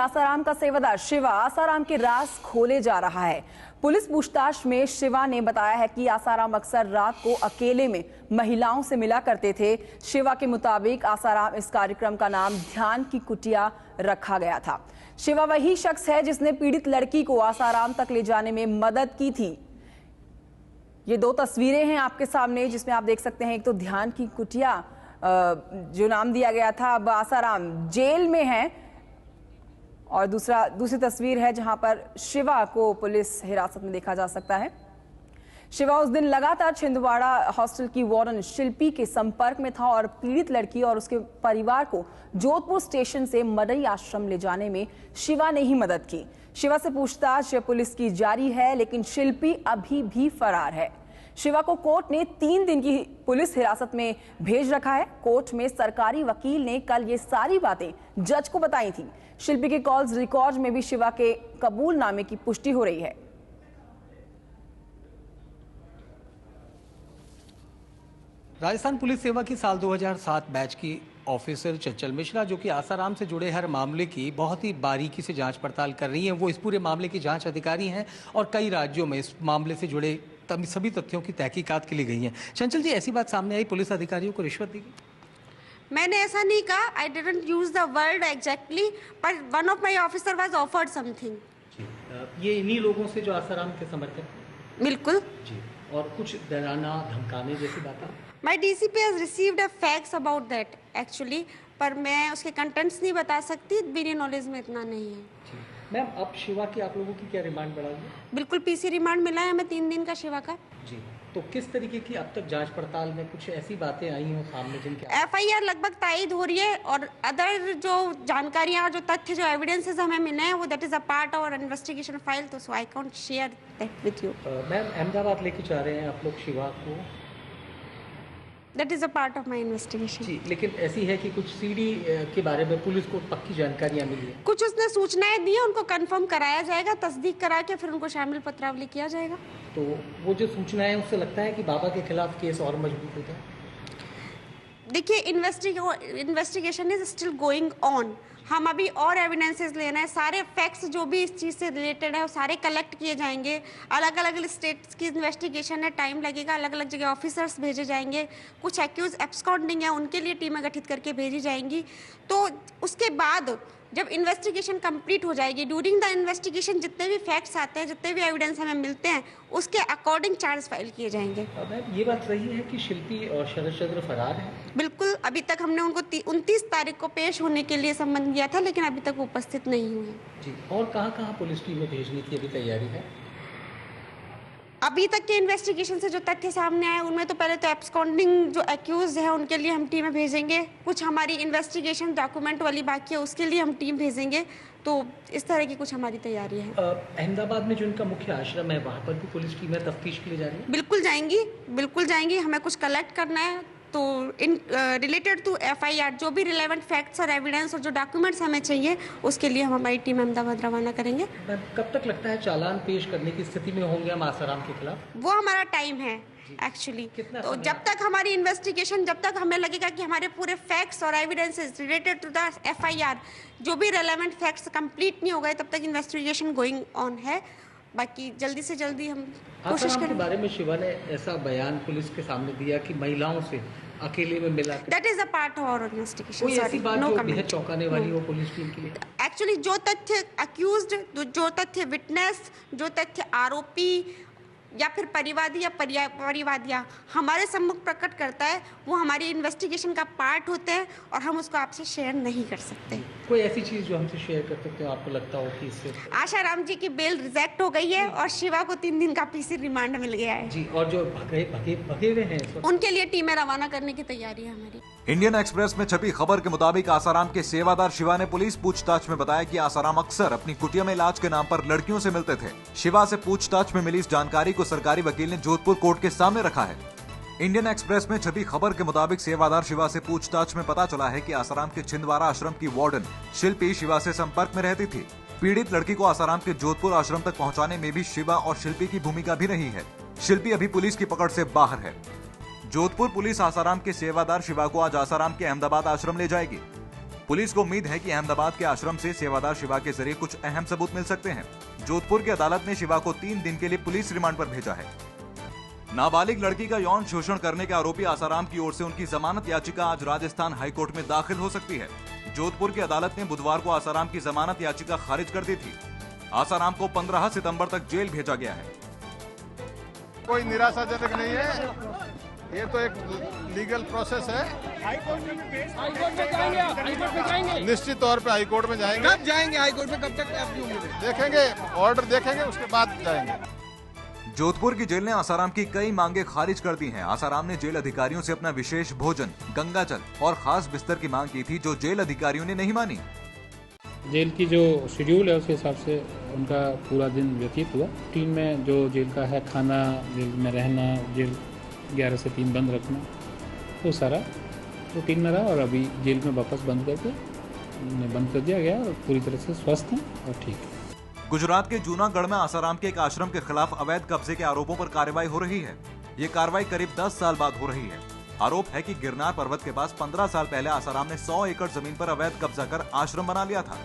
आसाराम का सेवादार शिवा आसाराम के राज खोले जा रहा है। पुलिस पूछताछ में शिवा ने बताया है कि आसाराम अक्सर रात को अकेले में महिलाओं से मिला करते थे। शिवा के मुताबिक आसाराम इस कार्यक्रम का नाम ध्यान की कुटिया रखा गया था। शिवा वही शख्स है जिसने पीड़ित लड़की को आसाराम तक ले जाने में मदद की थी। ये दो तस्वीरें हैं आपके सामने जिसमें आप देख सकते हैं, एक तो ध्यान की कुटिया जो नाम दिया गया था, अब आसाराम जेल में है, और दूसरी तस्वीर है जहां पर शिवा को पुलिस हिरासत में देखा जा सकता है। शिवा उस दिन लगातार छिंदवाड़ा हॉस्टल की वार्डन शिल्पी के संपर्क में था और पीड़ित लड़की और उसके परिवार को जोधपुर स्टेशन से मडई आश्रम ले जाने में शिवा ने ही मदद की। शिवा से पूछताछ पुलिस की जारी है, लेकिन शिल्पी अभी भी फरार है। शिवा को कोर्ट ने 3 दिन की पुलिस हिरासत में भेज रखा है। कोर्ट में सरकारी वकील ने कल ये सारी बातें जज को बताई थी। शिल्पी के कॉल्स रिकॉर्ड में भी शिवा के कबूलनामे की पुष्टि हो रही है। राजस्थान पुलिस सेवा की साल 2007 बैच की ऑफिसर चंचल मिश्रा, जो कि आसाराम से जुड़े हर मामले की बहुत ही बारीकी से जांच पड़ताल कर रही हैं, वो इस पूरे मामले की जांच अधिकारी हैं और कई राज्यों में इस मामले से जुड़े सभी तथ्यों की तहकीकात के लिए गई हैं। चंचल जी, ऐसी बात सामने आई, पुलिस अधिकारियों को रिश्वत दी गई? मैंने ऐसा नहीं कहा, I didn't use the word exactly, पर one of my officer was offered something. ये इन्हीं लोगों से जो आसाराम के समर्थक? बिल्कुल जी। और कुछ डराना धमकाने जैसी बातें? My DCP has received a facts about that actually, पर मैं उसके कंटेंट्स नहीं बता सकती, मेरी नॉलेज में इतना नहीं है। मैम, अब शिवा की आप लोगों की क्या रिमांड बढ़ाएगी? बिल्कुल पीसी रिमांड मिला है हमें 3 दिन का शिवा का। जी, तो किस तरीके की अब तक जांच पड़ताल में कुछ ऐसी बातें आई हो सामने जिनके एफआईआर लगभग तायद हो रही है, और अदर जो जानकारियां, जो तथ्य, जो एविडेंसेस हमें मिले हैं, वो that is a part of investigation file, तो so I can't share that with you. Ma'am, Ahmedabad लेके जा रहे हैं आप लोग शिवा को? That is a part of my investigation. जी, लेकिन ऐसी है कि कुछ सीडी के बारे में पुलिस को पक्की जानकारियां मिली है? कुछ उसने सूचनाएं दी, उनको कंफर्म कराया जाएगा, तस्दीक करा के फिर उनको शामिल पत्रावली किया जाएगा। तो वो जो सूचनाएं हैं, उससे लगता है कि बाबा के खिलाफ केस और मजबूत होता है? देखिए, investigation is still going on. हम अभी और एविडेंसेस ले रहे हैं, सारे फैक्ट्स जो भी इस चीज़ से रिलेटेड है वो सारे कलेक्ट किए जाएंगे। अलग अलग स्टेट्स की इन्वेस्टिगेशन है, टाइम लगेगा, अलग अलग जगह ऑफिसर्स भेजे जाएंगे। कुछ एक्यूज एब्सकॉन्डिंग है, उनके लिए टीमें गठित करके भेजी जाएंगी। तो उसके बाद जब इन्वेस्टिगेशन कंप्लीट हो जाएगी, ड्यूरिंग द इन्वेस्टिगेशन जितने भी फैक्ट्स आते हैं, जितने भी एविडेंस हमें मिलते हैं, उसके अकॉर्डिंग चार्ज फाइल किए जाएंगे। मैम, ये बात सही है कि शिल्पी और शरद चंद्र फरार है? बिल्कुल, अभी तक हमने उनको 29 तारीख को पेश होने के लिए सम्मन किया था, लेकिन अभी तक वो उपस्थित नहीं हुए। जी, और कहाँ पुलिस टीमें भेजने की अभी तैयारी है? अभी तक के इन्वेस्टिगेशन से जो तथ्य सामने आए, उनमें तो पहले तो एब्सकॉन्डिंग जो एक्यूज है उनके लिए हम टीमें भेजेंगे। कुछ हमारी इन्वेस्टिगेशन डॉक्यूमेंट वाली बाकी है, उसके लिए हम टीम भेजेंगे। तो इस तरह की कुछ हमारी तैयारी है। अहमदाबाद में जो इनका मुख्य आश्रम है, वहाँ पर भी पुलिस टीमें तफ्तीश के लिए जा रही है? बिल्कुल जाएंगी। हमें कुछ कलेक्ट करना है, तो इन रिलेटेड टू एफआईआर जो भी रिलेवेंट फैक्ट्स और एविडेंस और जो डॉक्यूमेंट्स हमें चाहिए, उसके लिए हम हमारी टीम अहमदाबाद रवाना करेंगे। कब तक लगता है चालान पेश करने की स्थिति में होंगे हम आसाराम के खिलाफ? वो हमारा टाइम है एक्चुअली। तो जब तक हमारी इन्वेस्टिगेशन, जब तक हमें लगेगा कि हमारे पूरे फैक्ट्स और evidences related to the FIR जो भी रेलेवेंट फैक्ट्स कंप्लीट नहीं हो गए, तब तक इन्वेस्टिगेशन गोइंग ऑन है। बाकी जल्दी से जल्दी हम कोशिश करें। के बारे में शिवा ने ऐसा बयान पुलिस के सामने दिया कि महिलाओं से अकेले में मिला। That is a part of our investigation. कोई ऐसी बात जो बेहद चौंकाने वाली हो पुलिस टीम के लिए? एक्चुअली जो तथ्य अक्यूज्ड, जो तथ्य विटनेस, जो तथ्य आरोपी या फिर परिवादी या परिवादिया हमारे सम्मुख प्रकट करता है, वो हमारी इन्वेस्टिगेशन का पार्ट होते हैं और हम उसको आपसे शेयर नहीं कर सकते। कोई ऐसी चीज जो हमसे शेयर कर सकते हो, आपको लगता हो कि इससे? आशाराम जी की बेल रिजेक्ट हो गई है और शिवा को 3 दिन का पीसी रिमांड मिल गया है। जी, और जो भगे हुए हैं उनके लिए टीमें रवाना करने की तैयारी है हमारी। इंडियन एक्सप्रेस में छपी खबर के मुताबिक आसाराम के सेवादार शिवा ने पुलिस पूछताछ में बताया कि आसाराम अक्सर अपनी कुटिया में इलाज के नाम पर लड़कियों से मिलते थे। शिवा से पूछताछ में मिली इस जानकारी को सरकारी वकील ने जोधपुर कोर्ट के सामने रखा है। इंडियन एक्सप्रेस में छपी खबर के मुताबिक सेवादार शिवा से पूछताछ में पता चला है कि आसाराम के छिंदवाड़ा आश्रम की वार्डन शिल्पी शिवा से संपर्क में रहती थी। पीड़ित लड़की को आसाराम के जोधपुर आश्रम तक पहुंचाने में भी शिवा और शिल्पी की भूमिका भी रही है। शिल्पी अभी पुलिस की पकड़ से बाहर है। जोधपुर पुलिस आसाराम के सेवादार शिवा को आज आसाराम के अहमदाबाद आश्रम ले जाएगी। पुलिस को उम्मीद है कि अहमदाबाद के आश्रम से सेवादार शिवा के जरिए कुछ अहम सबूत मिल सकते हैं। जोधपुर की अदालत ने शिवा को 3 दिन के लिए पुलिस रिमांड पर भेजा है। नाबालिग लड़की का यौन शोषण करने के आरोपी आसाराम की ओर से उनकी जमानत याचिका आज राजस्थान हाईकोर्ट में दाखिल हो सकती है। जोधपुर की अदालत ने बुधवार को आसाराम की जमानत याचिका खारिज कर दी थी। आसाराम को 15 सितंबर तक जेल भेजा गया है। कोई निराशाजनक नहीं है, ये तो एक लीगल प्रोसेस है। हाईकोर्ट में जाएंगे निश्चित तौर पे हाईकोर्ट में जाएंगे। कब जाएंगे हाईकोर्ट में, कब तक आपकी उम्मीद है? देखेंगे, ऑर्डर देखेंगे, उसके बाद जाएंगे। जोधपुर की जेल ने आसाराम की कई मांगे खारिज कर दी हैं। आसाराम ने जेल अधिकारियों से अपना विशेष भोजन, गंगाजल और खास बिस्तर की मांग की थी, जो जेल अधिकारियों ने नहीं मानी। जेल की जो शेड्यूल है उसके हिसाब से उनका पूरा दिन व्यतीत हुआ। टीम में जो जेल का है, खाना, जेल में रहना, जेल 11 से 3 बंद रखना, वो सारा रूटीन में रहा और अभी जेल में वापस बंद कर दिया गया और पूरी तरह से स्वस्थ हैं और ठीक है। गुजरात के जूनागढ़ में आसाराम के एक आश्रम के खिलाफ अवैध कब्जे के आरोपों पर कार्रवाई हो रही है। ये कार्रवाई करीब 10 साल बाद हो रही है। आरोप है कि गिरनार पर्वत के पास 15 साल पहले आसाराम ने 100 एकड़ जमीन पर अवैध कब्जा कर आश्रम बना लिया था।